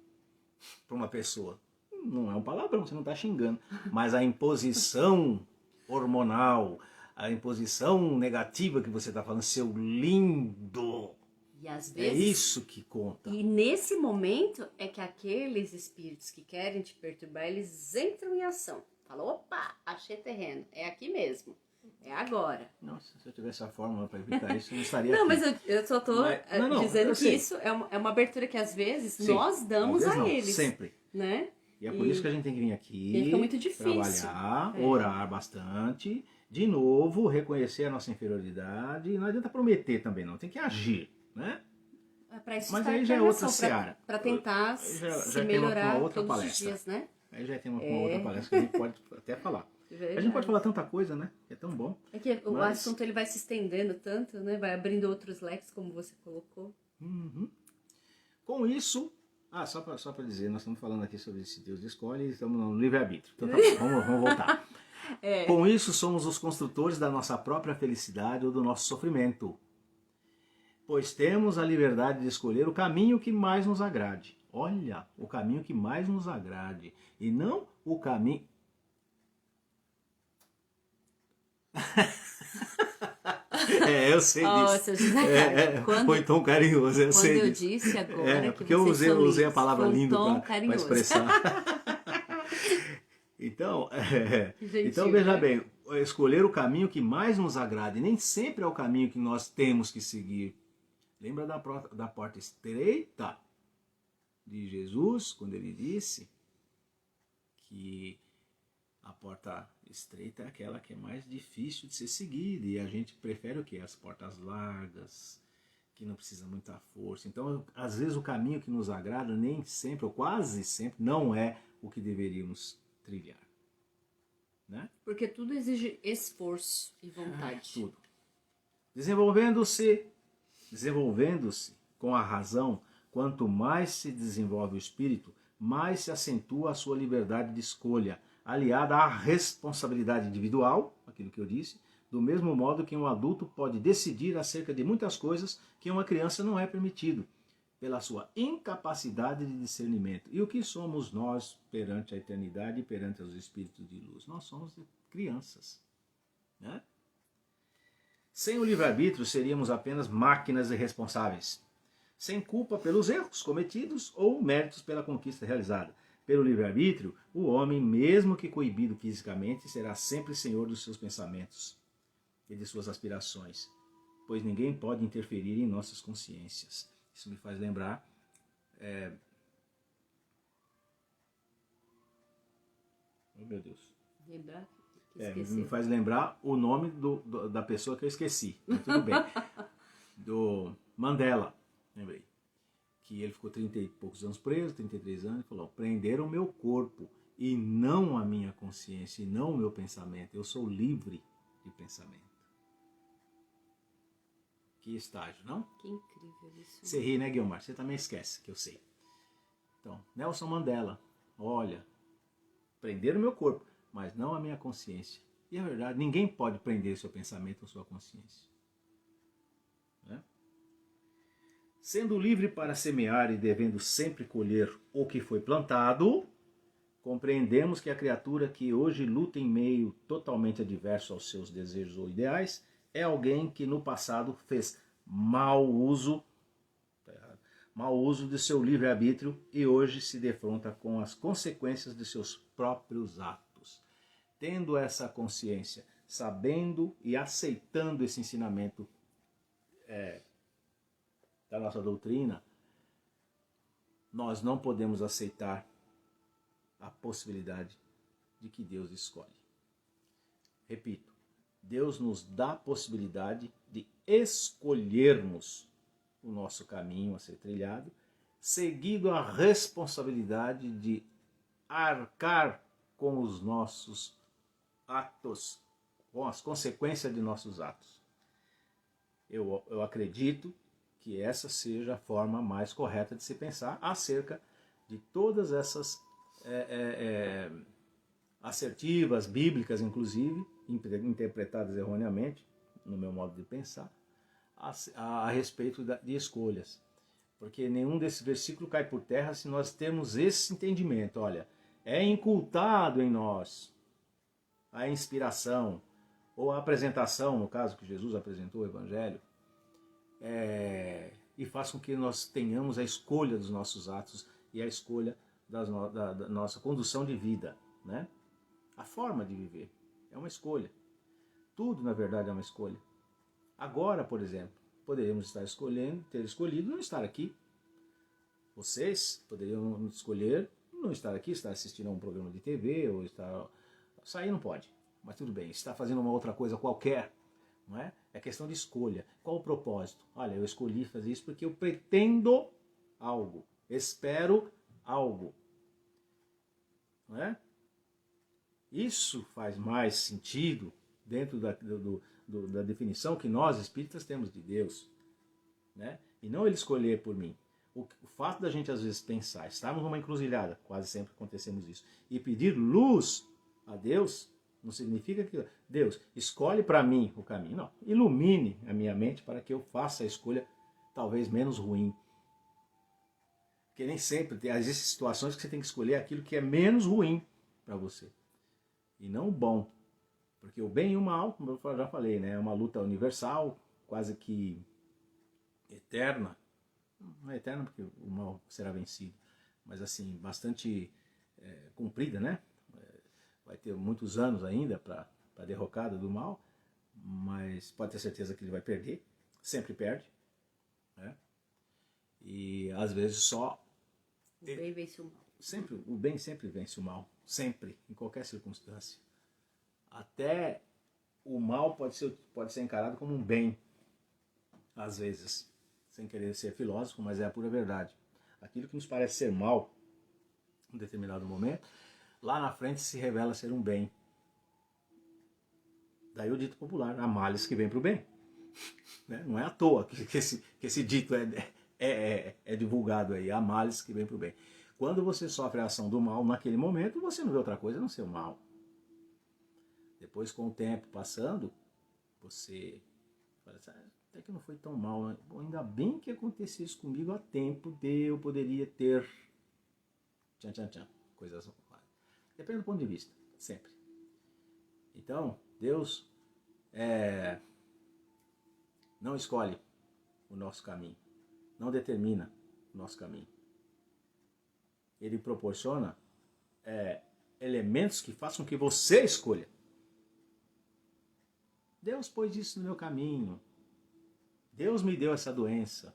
para uma pessoa. Não é um palavrão, você não está xingando. Mas a imposição hormonal, a imposição negativa que você está falando, seu lindo. E às vezes, é isso que conta. E nesse momento é que aqueles espíritos que querem te perturbar, eles entram em ação. Falam, opa, achei terreno, é aqui mesmo, é agora. Nossa, se eu tivesse a fórmula para evitar isso, eu não estaria Não, aqui. mas eu só estou dizendo que isso é uma abertura que às vezes nós damos a eles. Sempre. Né? E é por isso que a gente tem que vir aqui, fica muito difícil. Trabalhar, orar bastante, de novo, reconhecer a nossa inferioridade, e não adianta prometer também não, tem que agir, né? Pra isso mas aí já é outra seara. Para tentar se melhorar todos os dias, né? Aí já tem uma outra palestra que a gente pode até falar. A gente pode falar tanta coisa, né? É tão bom. É que o assunto ele vai se estendendo tanto, né? Vai abrindo outros leques, como você colocou. Uhum. Com isso... só para dizer, nós estamos falando aqui sobre esse Deus escolhe e estamos no livre-arbítrio. Então tá bom, vamos voltar. Com isso, somos os construtores da nossa própria felicidade ou do nosso sofrimento. Pois temos a liberdade de escolher o caminho que mais nos agrade. Olha, o caminho que mais nos agrade. E não o caminho... eu sei disso. Foi tão carinhoso, eu sei Quando eu disso. disse agora porque eu usei a palavra lindo para expressar. Então, então veja bem, escolher o caminho que mais nos agrade, nem sempre é o caminho que nós temos que seguir. Lembra da porta estreita de Jesus, quando ele disse que A porta estreita é aquela que é mais difícil de ser seguida, e a gente prefere o quê? As portas largas, que não precisa muita força. Então, às vezes o caminho que nos agrada nem sempre, ou quase sempre, não é o que deveríamos trilhar. Né? Porque tudo exige esforço e vontade. Tudo. Desenvolvendo-se com a razão, quanto mais se desenvolve o espírito, mais se acentua a sua liberdade de escolha, aliada à responsabilidade individual, aquilo que eu disse, do mesmo modo que um adulto pode decidir acerca de muitas coisas que uma criança não é permitido, pela sua incapacidade de discernimento. E o que somos nós perante a eternidade e perante os espíritos de luz? Nós somos crianças. Né? Sem o livre-arbítrio, seríamos apenas máquinas irresponsáveis, sem culpa pelos erros cometidos ou méritos pela conquista realizada. Pelo livre-arbítrio, o homem, mesmo que coibido fisicamente, será sempre senhor dos seus pensamentos e de suas aspirações, pois ninguém pode interferir em nossas consciências. Isso me faz lembrar... Oh, meu Deus. Lembrar? Me faz lembrar o nome da pessoa que eu esqueci. Mas tudo bem. Do Mandela, lembrei. Que ele ficou 30 e poucos anos preso, 33 anos, e falou: prenderam o meu corpo e não a minha consciência, e não o meu pensamento. Eu sou livre de pensamento. Que estágio, não? Que incrível isso. Você ri, né, Guilmar? Você também esquece, que eu sei. Então, Nelson Mandela, olha, prenderam o meu corpo, mas não a minha consciência. E é verdade, ninguém pode prender seu pensamento ou sua consciência. Né? Sendo livre para semear e devendo sempre colher o que foi plantado, compreendemos que a criatura que hoje luta em meio totalmente adverso aos seus desejos ou ideais é alguém que no passado fez mau uso de seu livre-arbítrio e hoje se defronta com as consequências de seus próprios atos. Tendo essa consciência, sabendo e aceitando esse ensinamento da nossa doutrina, nós não podemos aceitar a possibilidade de que Deus escolhe. Repito, Deus nos dá a possibilidade de escolhermos o nosso caminho a ser trilhado, seguindo a responsabilidade de arcar com os nossos atos, com as consequências de nossos atos. Eu acredito que essa seja a forma mais correta de se pensar acerca de todas essas assertivas, bíblicas inclusive, interpretadas erroneamente, no meu modo de pensar, a respeito de escolhas. Porque nenhum desses versículos cai por terra se nós temos esse entendimento. Olha, é incultado em nós a inspiração, ou a apresentação, no caso que Jesus apresentou o Evangelho, e faz com que nós tenhamos a escolha dos nossos atos e a escolha da nossa condução de vida. Né? A forma de viver é uma escolha. Tudo, na verdade, é uma escolha. Agora, por exemplo, poderíamos ter escolhido não estar aqui. Vocês poderiam escolher não estar aqui, estar assistindo a um programa de TV, ou estar... Sair não pode, mas tudo bem. Estar fazendo uma outra coisa qualquer, não é? É questão de escolha. Qual o propósito? Olha, eu escolhi fazer isso porque eu pretendo algo, espero algo. Não é? Isso faz mais sentido dentro da definição que nós espíritas temos de Deus, né? E não ele escolher por mim. O fato da gente às vezes pensar, estarmos numa encruzilhada, quase sempre acontecemos isso, e pedir luz a Deus, não significa que Deus escolhe para mim o caminho. Não, ilumine a minha mente para que eu faça a escolha talvez menos ruim. Porque nem sempre, existem situações que você tem que escolher aquilo que é menos ruim para você, e não o bom. Porque o bem e o mal, como eu já falei, né, é uma luta universal, quase que eterna. Não é eterna porque o mal será vencido, mas assim, bastante comprida, né? Vai ter muitos anos ainda para a derrocada do mal, mas pode ter certeza que ele vai perder, sempre perde. Né? E às vezes só... O bem vence o mal. sempre, o bem sempre vence o mal, sempre, em qualquer circunstância. Até o mal pode ser encarado como um bem, às vezes, sem querer ser filósofo, mas é a pura verdade. Aquilo que nos parece ser mal, em determinado momento, lá na frente se revela ser um bem. Daí o dito popular, há males que vem para o bem. Né? Não é à toa que esse dito é divulgado aí, há males que vem para o bem. Quando você sofre a ação do mal naquele momento, você não vê outra coisa a não ser o mal. Depois, com o tempo passando, você fala assim, até que não foi tão mal, né? Bom, ainda bem que aconteceu isso comigo a tempo de eu poderia ter... Tchan, tchan, tchan. Coisas... Depende do ponto de vista, sempre. Então, Deus não escolhe o nosso caminho, não determina o nosso caminho. Ele proporciona elementos que façam que você escolha. Deus pôs isso no meu caminho. Deus me deu essa doença.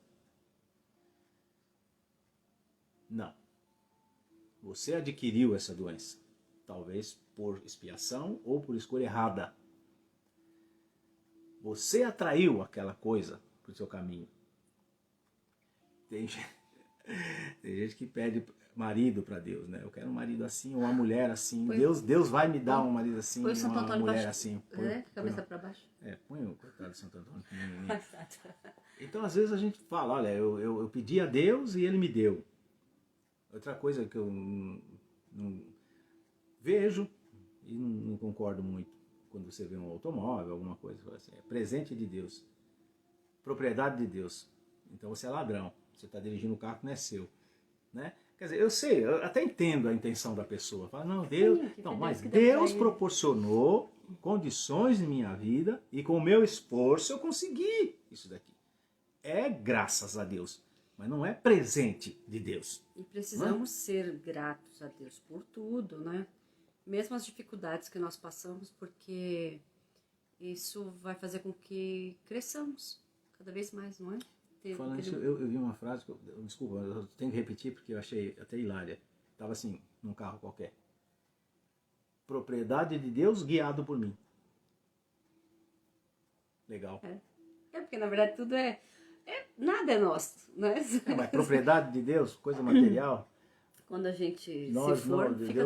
Não. Você adquiriu essa doença. Talvez por expiação ou por escolha errada. Você atraiu aquela coisa para o seu caminho. Tem gente que pede marido para Deus, né? Eu quero um marido assim, ou uma mulher assim. Deus vai me dar um marido assim, põe uma mulher assim. Cabeça para baixo. Põe o coitado de Santo Antônio. Então, às vezes a gente fala, olha, eu pedi a Deus e Ele me deu. Outra coisa que eu não vejo e não concordo muito, quando você vê um automóvel, alguma coisa, assim, é presente de Deus, propriedade de Deus. Então você é ladrão, você está dirigindo um carro que não é seu, né? Quer dizer, eu sei, eu até entendo a intenção da pessoa. Fala, não, Deus, não, mas Deus proporcionou condições em minha vida e com o meu esforço eu consegui isso daqui. É graças a Deus, mas não é presente de Deus. E precisamos ser gratos a Deus por tudo, né? Mesmo as dificuldades que nós passamos, porque isso vai fazer com que cresçamos cada vez mais, não é? Falando isso, eu vi uma frase, desculpa, eu tenho que repetir porque eu achei até hilária. Estava assim, num carro qualquer. Propriedade de Deus guiado por mim. Legal. Porque na verdade tudo nada é nosso, né? Mas propriedade de Deus, coisa material. Quando a gente fica Deus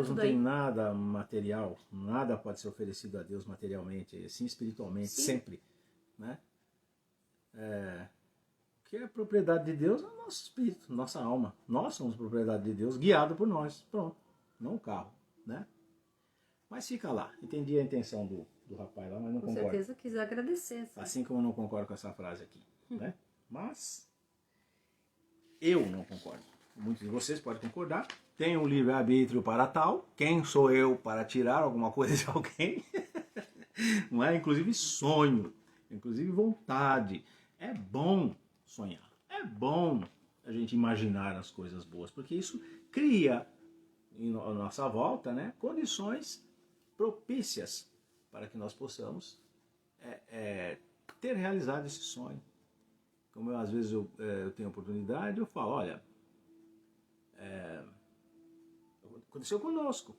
tudo não tem aí. nada material, nada pode ser oferecido a Deus materialmente, sim espiritualmente, sim. Sempre. Né? O que é propriedade de Deus é o nosso espírito, nossa alma. Nós somos propriedade de Deus, guiado por nós. Pronto, não o carro. Né? Mas fica lá, entendi a intenção do rapaz lá, mas não concordo. Com certeza quis agradecer. Sabe? Assim como eu não concordo com essa frase aqui. Né? Mas eu não concordo. Muitos de vocês podem concordar. Tem um livre-arbítrio para tal. Quem sou eu para tirar alguma coisa de alguém? Não é? Inclusive sonho, inclusive vontade. É bom sonhar. É bom a gente imaginar as coisas boas, porque isso cria em nossa volta, né, condições propícias para que nós possamos ter realizado esse sonho. Como às vezes eu tenho oportunidade, eu falo, olha, aconteceu conosco,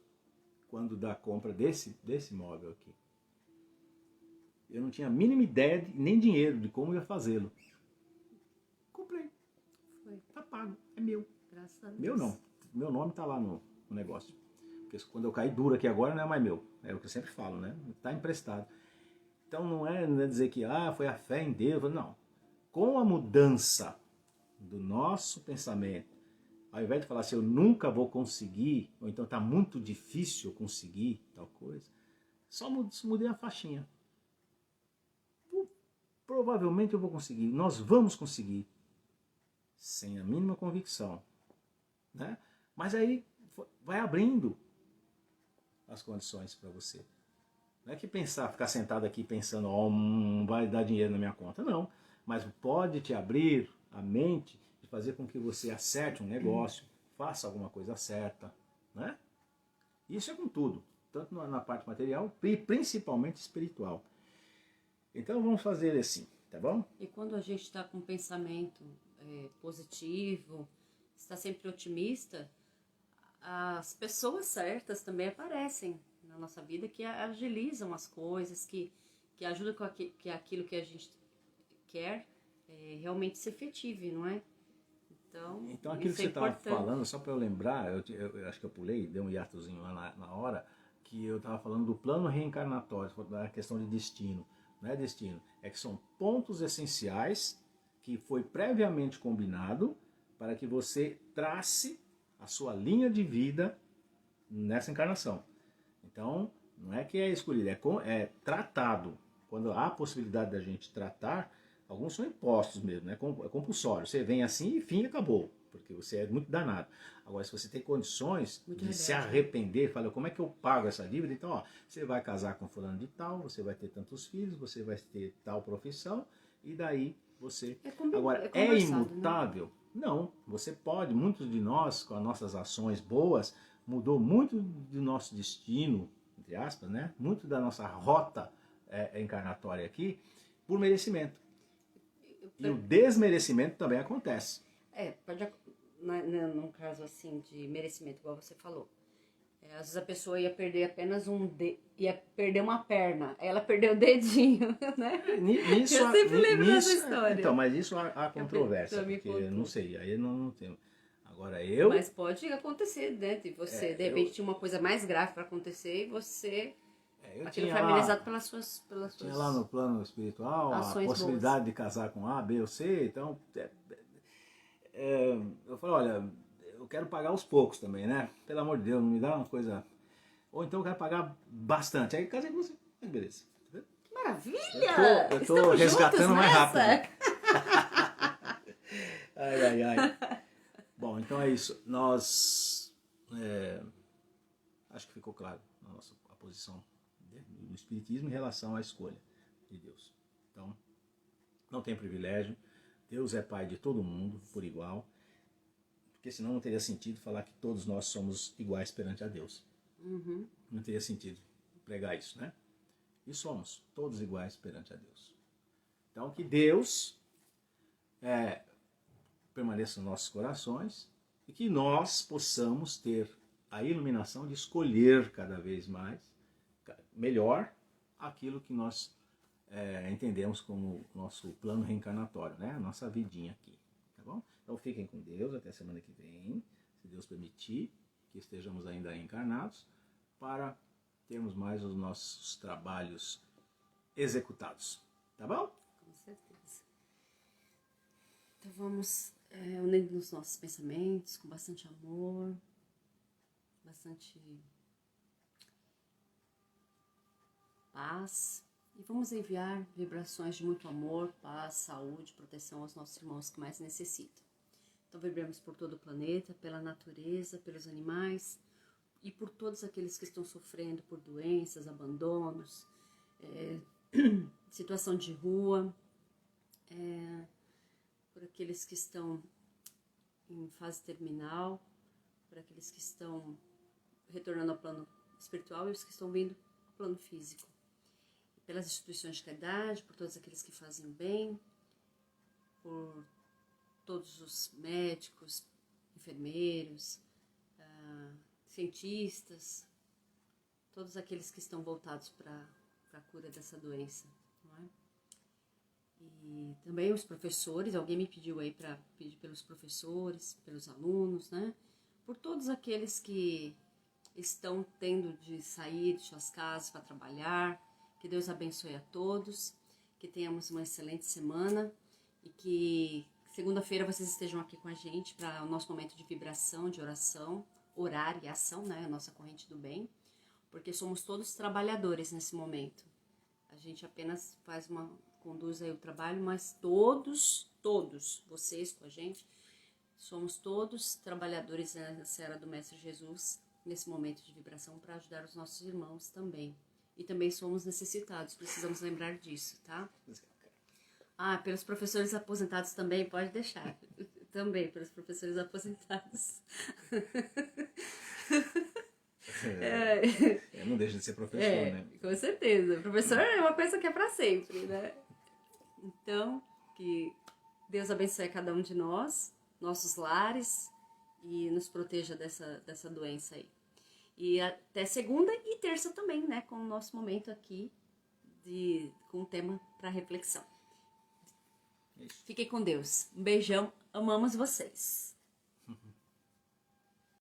quando da compra desse móvel aqui. Eu não tinha a mínima ideia, nem dinheiro, de como eu ia fazê-lo. Comprei. Tá pago, é meu. Graças a Deus. Meu não, meu nome tá lá no negócio. Porque quando eu cair duro aqui agora, não é mais meu. É o que eu sempre falo, né? Tá emprestado. Então não é dizer que foi a fé em Deus, não. Com a mudança do nosso pensamento, ao invés de falar assim, eu nunca vou conseguir, ou então está muito difícil eu conseguir tal coisa, só mudei a faixinha. Provavelmente eu vou conseguir, nós vamos conseguir, sem a mínima convicção. Né? Mas aí vai abrindo as condições para você. Não é que ficar sentado aqui pensando, não vai dar dinheiro na minha conta, não. Mas pode te abrir a mente e fazer com que você acerte um negócio, faça alguma coisa certa, né? Isso é com tudo, tanto na parte material e principalmente espiritual. Então vamos fazer assim, tá bom? E quando a gente está com um pensamento positivo, está sempre otimista, as pessoas certas também aparecem na nossa vida, que agilizam as coisas, que ajudam com que aquilo que a gente quer realmente se efetive, não é? Então aquilo que você estava falando, só para eu lembrar, eu acho que eu pulei, dei um hiatozinho lá na hora, que eu estava falando do plano reencarnatório, da questão de destino. Não é destino, é que são pontos essenciais que foi previamente combinado para que você trace a sua linha de vida nessa encarnação. Então, não é que é escolhido, é tratado. Quando há a possibilidade da gente tratar, alguns são impostos mesmo, é compulsório. Você vem assim e fim, acabou, porque você é muito danado. Agora, se você tem condições de se arrepender, fala, como é que eu pago essa dívida? Então, ó, você vai casar com fulano de tal, você vai ter tantos filhos, você vai ter tal profissão, e daí você... Agora, é imutável? Né? Não, você pode, muitos de nós, com as nossas ações boas, mudou muito do nosso destino, entre aspas, né? Muito da nossa rota encarnatória aqui, por merecimento. E o desmerecimento também acontece. Pode, num caso assim de merecimento, igual você falou. Às vezes a pessoa ia perder apenas ia perder uma perna, ela perdeu o dedinho, né? Eu sempre lembro dessa história. Então, mas isso há controvérsia, porque eu não sei, aí não tem. Agora Mas pode acontecer, né? De você, de repente, tinha uma coisa mais grave para acontecer e você... aquilo foi amenizado pelas suas... Tinha lá no plano espiritual a possibilidade boas de casar com A, B ou C, então... eu falei, olha, eu quero pagar aos poucos também, né? Pelo amor de Deus, não me dá uma coisa... Ou então eu quero pagar bastante. Aí casei com você. Beleza. Que maravilha! Eu tô resgatando mais rápido. Ai. Bom, então é isso. Nós... acho que ficou claro a posição do Espiritismo em relação à escolha de Deus. Então, não tem privilégio. Deus é Pai de todo mundo, por igual. Porque senão não teria sentido falar que todos nós somos iguais perante a Deus. Uhum. Não teria sentido pregar isso, né? E somos todos iguais perante a Deus. Então, que Deus permaneça nos nossos corações e que nós possamos ter a iluminação de escolher cada vez mais, melhor, aquilo que nós entendemos como nosso plano reencarnatório, né? A nossa vidinha aqui, tá bom? Então fiquem com Deus até semana que vem, se Deus permitir que estejamos ainda reencarnados, para termos mais os nossos trabalhos executados, tá bom? Com certeza. Então vamos unindo os nossos pensamentos com bastante amor, bastante paz. E vamos enviar vibrações de muito amor, paz, saúde, proteção aos nossos irmãos que mais necessitam. Então vibramos por todo o planeta, pela natureza, pelos animais e por todos aqueles que estão sofrendo por doenças, abandonos, situação de rua, por aqueles que estão em fase terminal, por aqueles que estão retornando ao plano espiritual e os que estão vindo ao plano físico. Pelas instituições de caridade, por todos aqueles que fazem bem, por todos os médicos, enfermeiros, cientistas, todos aqueles que estão voltados para a cura dessa doença, não é? E também os professores, alguém me pediu aí para pedir pelos professores, pelos alunos, né? Por todos aqueles que estão tendo de sair de suas casas para trabalhar. Que Deus abençoe a todos, que tenhamos uma excelente semana e que segunda-feira vocês estejam aqui com a gente para o nosso momento de vibração, de oração, orar e ação, né? A nossa corrente do bem, porque somos todos trabalhadores nesse momento. A gente apenas conduz aí o trabalho, mas todos, vocês com a gente, somos todos trabalhadores nessa era do Mestre Jesus, nesse momento de vibração, para ajudar os nossos irmãos também. E também somos necessitados, precisamos lembrar disso, tá? Pelos professores aposentados também, pode deixar. Também, pelos professores aposentados. Não deixa de ser professor, né? Com certeza. Professor é uma coisa que é para sempre, né? Então, que Deus abençoe cada um de nós, nossos lares, e nos proteja dessa doença aí. E até segunda e terça também, né? Com o nosso momento aqui com um tema para reflexão. Isso. Fiquem com Deus. Um beijão. Amamos vocês.